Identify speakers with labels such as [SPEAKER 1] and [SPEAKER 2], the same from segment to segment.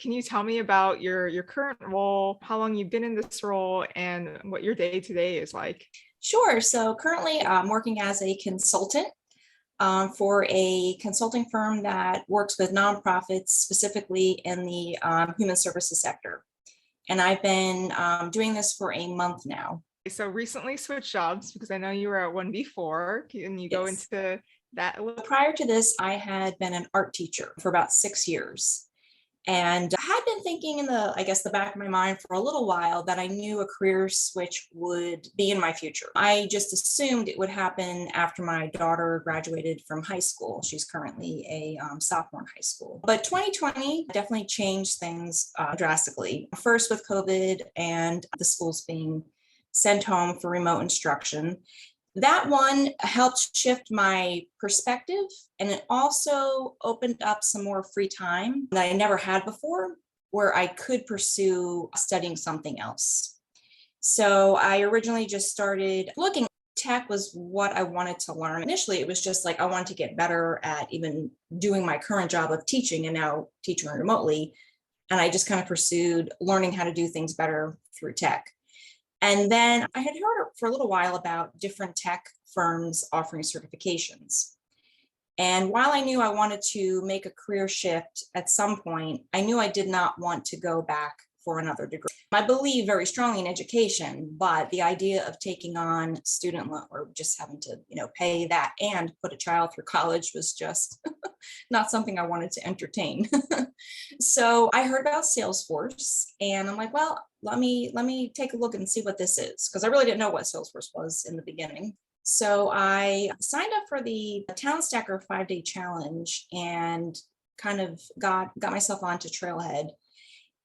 [SPEAKER 1] Can you tell me about your current role, how long you've been in this role, and what your day to day is like?
[SPEAKER 2] Sure. So currently I'm working as a consultant for a consulting firm that works with nonprofits, specifically in the human services sector. And I've been doing this for a month now.
[SPEAKER 1] So recently switched jobs because I know you were at one before. Can you go
[SPEAKER 2] Yes.
[SPEAKER 1] into that a little?
[SPEAKER 2] Prior to this, I had been an art teacher for about 6 years. And I had been thinking in the back of my mind for a little while that I knew a career switch would be in my future. I just assumed it would happen after my daughter graduated from high school. She's currently a sophomore in high school. But 2020 definitely changed things drastically. First with COVID and the schools being sent home for remote instruction. That one helped shift my perspective, and it also opened up some more free time that I never had before, where I could pursue studying something else. So I originally just started looking. Tech was what I wanted to learn. Initially, it was just like I wanted to get better at even doing my current job of teaching and now teaching remotely. And I just kind of pursued learning how to do things better through tech. And then I had heard for a little while about different tech firms offering certifications. And while I knew I wanted to make a career shift at some point, I knew I did not want to go back for another degree. I believe very strongly in education, but the idea of taking on student loan or just having to, pay that and put a child through college was just not something I wanted to entertain. So I heard about Salesforce and I'm like, well, let me take a look and see what this is, because I really didn't know what Salesforce was in the beginning. So I signed up for the Town Stacker 5-day challenge and kind of got myself onto Trailhead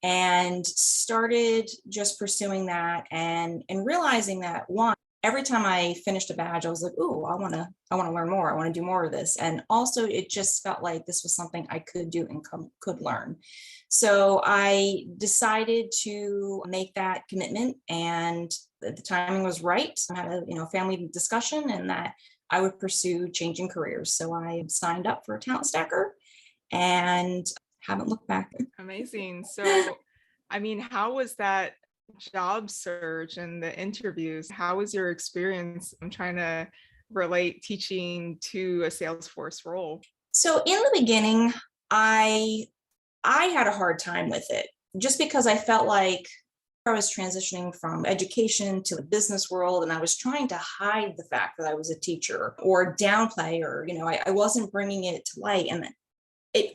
[SPEAKER 2] and started just pursuing that and realizing that one, every time I finished a badge, I was like, "Ooh, I want to learn more. I want to do more of this." And also, it just felt like this was something I could do and could learn. So I decided to make that commitment, and the timing was right. I had a family discussion, and that I would pursue changing careers. So I signed up for a Talent Stacker, and haven't looked back.
[SPEAKER 1] Amazing. So, I mean, how was that job search and the interviews? How was your experience? I'm trying to relate teaching to a Salesforce role.
[SPEAKER 2] So in the beginning, I had a hard time with it just because I felt like I was transitioning from education to the business world, and I was trying to hide the fact that I was a teacher or downplay, or I wasn't bringing it to light. And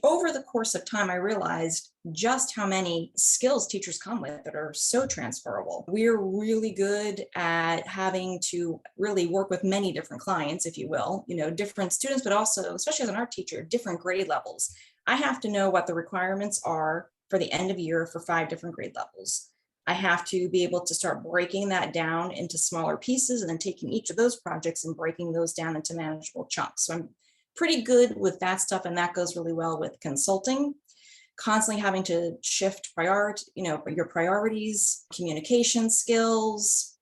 [SPEAKER 2] over the course of time, I realized just how many skills teachers come with that are so transferable. We're really good at having to really work with many different clients, if you will, different students, but also, especially as an art teacher, different grade levels. I have to know what the requirements are for the end of year for 5 different grade levels. I have to be able to start breaking that down into smaller pieces and then taking each of those projects and breaking those down into manageable chunks. So I'm pretty good with that stuff, and that goes really well with consulting. Constantly having to shift your priorities, communication skills.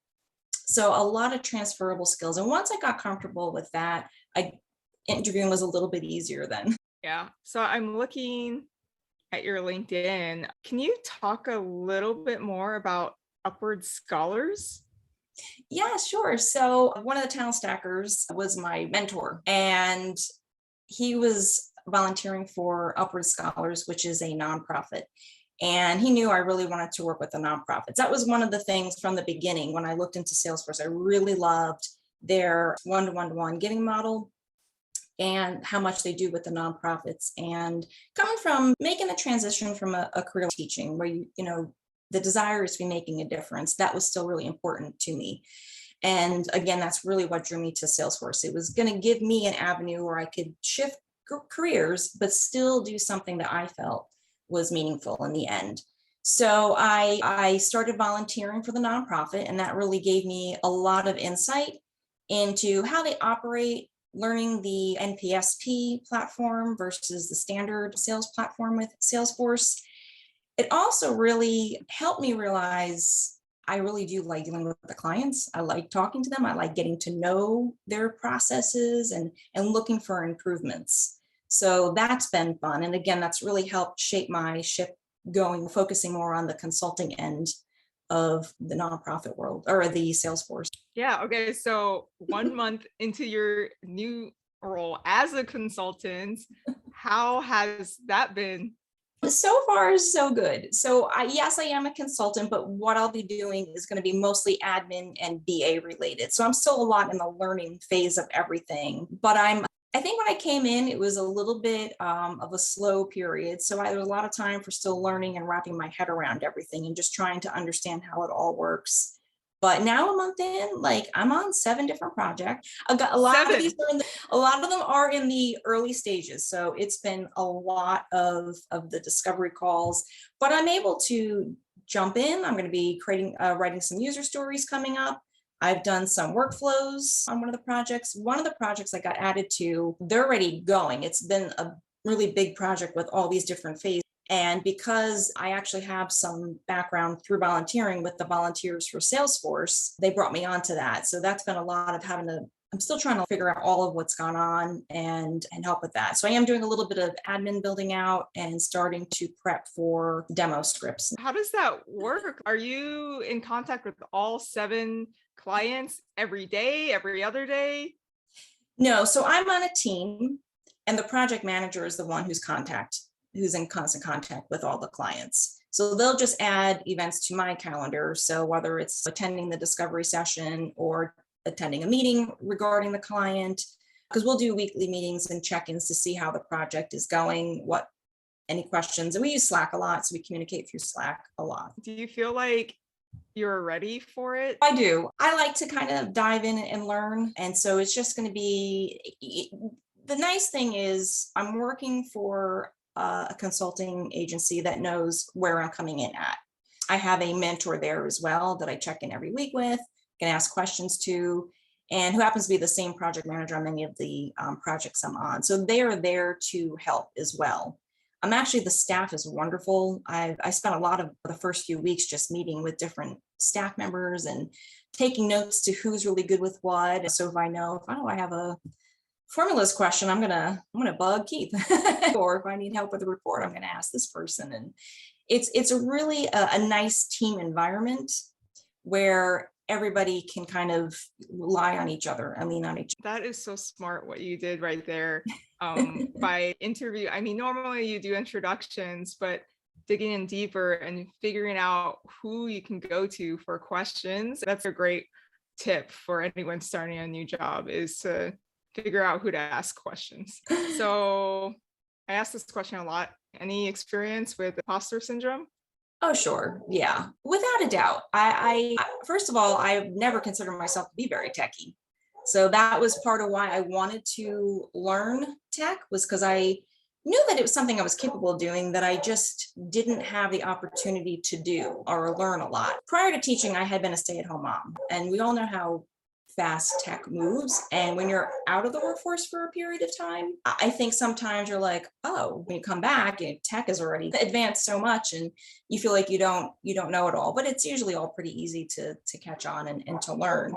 [SPEAKER 2] So a lot of transferable skills. And once I got comfortable with that, interviewing was a little bit easier then.
[SPEAKER 1] Yeah. So I'm looking at your LinkedIn. Can you talk a little bit more about Upward Scholars?
[SPEAKER 2] Yeah, sure. So one of the Talent Stackers was my mentor, and he was volunteering for Upward Scholars, which is a nonprofit. And he knew I really wanted to work with the nonprofits. That was one of the things from the beginning when I looked into Salesforce. I really loved their one-to-one giving model and how much they do with the nonprofits. And coming from making the transition from a career teaching where the desire is to be making a difference, that was still really important to me. And again, that's really what drew me to Salesforce. It was going to give me an avenue where I could shift careers, but still do something that I felt was meaningful in the end. So I started volunteering for the nonprofit, and that really gave me a lot of insight into how they operate, learning the NPSP platform versus the standard sales platform with Salesforce. It also really helped me realize I really do like dealing with the clients. I like talking to them. I like getting to know their processes and looking for improvements. So that's been fun. And again, that's really helped shape my focusing more on the consulting end of the nonprofit world or the Salesforce.
[SPEAKER 1] Yeah. Okay. So 1 month into your new role as a consultant, how has that been?
[SPEAKER 2] So far, so good. So yes, I am a consultant, but what I'll be doing is going to be mostly admin and BA related. So I'm still a lot in the learning phase of everything. But I think when I came in, it was a little bit of a slow period. So there was a lot of time for still learning and wrapping my head around everything and just trying to understand how it all works. But now a month in, like I'm on 7 different projects. I've got a lot of these
[SPEAKER 1] 7.
[SPEAKER 2] a lot of them are in the early stages. So it's been a lot of the discovery calls, but I'm able to jump in. I'm going to be writing some user stories coming up. I've done some workflows on one of the projects. One of the projects I got added to, they're already going. It's been a really big project with all these different phases. And because I actually have some background through volunteering with the volunteers for Salesforce, they brought me onto that. So that's been a lot of I'm still trying to figure out all of what's gone on and help with that. So I am doing a little bit of admin building out and starting to prep for demo scripts.
[SPEAKER 1] How does that work? Are you in contact with all 7 clients every day, every other day?
[SPEAKER 2] No, so I'm on a team and the project manager is the one who's in constant contact with all the clients. So they'll just add events to my calendar. So whether it's attending the discovery session or attending a meeting regarding the client, because we'll do weekly meetings and check-ins to see how the project is going, any questions. And we use Slack a lot, so we communicate through Slack a lot.
[SPEAKER 1] Do you feel like you're ready for it?
[SPEAKER 2] I do. I like to kind of dive in and learn. And so it's just going to be, the nice thing is I'm working for a consulting agency that knows where I'm coming in at. I have a mentor there as well that I check in every week with, can ask questions to, and who happens to be the same project manager on many of the projects I'm on. So they are there to help as well. The staff is wonderful. I spent a lot of the first few weeks just meeting with different staff members and taking notes to who's really good with what. So if I have a formulas question, I'm gonna bug Keith. Or if I need help with a report, I'm gonna ask this person. And it's a really a nice team environment where everybody can kind of rely on each other and lean on each
[SPEAKER 1] That is so smart what you did right there. By interview, I mean, normally you do introductions, but digging in deeper and figuring out who you can go to for questions. That's a great tip for anyone starting a new job, is to figure out who to ask questions.
[SPEAKER 2] other.
[SPEAKER 1] So I ask this question a lot. Any experience with imposter syndrome?
[SPEAKER 2] Oh, sure. Yeah, without a doubt. I first of all, I've never considered myself to be very techy. So that was part of why I wanted to learn tech, was because I knew that it was something I was capable of doing that I just didn't have the opportunity to do or learn a lot. Prior to teaching, I had been a stay-at-home mom, and we all know how fast tech moves. And when you're out of the workforce for a period of time, I think sometimes you're like, oh, when you come back, tech has already advanced so much and you feel like you don't know it all. But it's usually all pretty easy to catch on and to learn.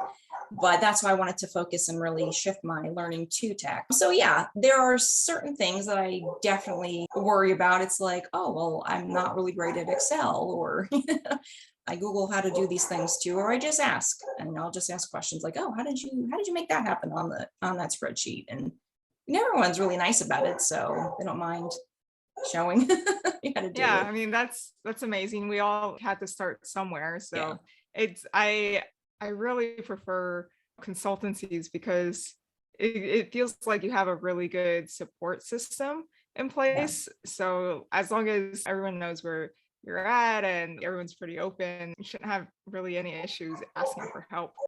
[SPEAKER 2] But that's why I wanted to focus and really shift my learning to tech. So yeah, there are certain things that I definitely worry about. It's like, oh, well, I'm not really great at Excel, or I Google how to do these things too, or I just ask, and I'll just ask questions like, oh, how did you make that happen on that spreadsheet? And everyone's really nice about it, so they don't mind showing you how to do
[SPEAKER 1] Yeah,
[SPEAKER 2] it.
[SPEAKER 1] I mean, that's amazing. We all had to start somewhere.
[SPEAKER 2] Yeah.
[SPEAKER 1] So it's I really prefer consultancies because it feels like you have a really good support system in
[SPEAKER 2] Yeah.
[SPEAKER 1] place. So as long as everyone knows where you're at and everyone's pretty open, you shouldn't have really any issues asking for help.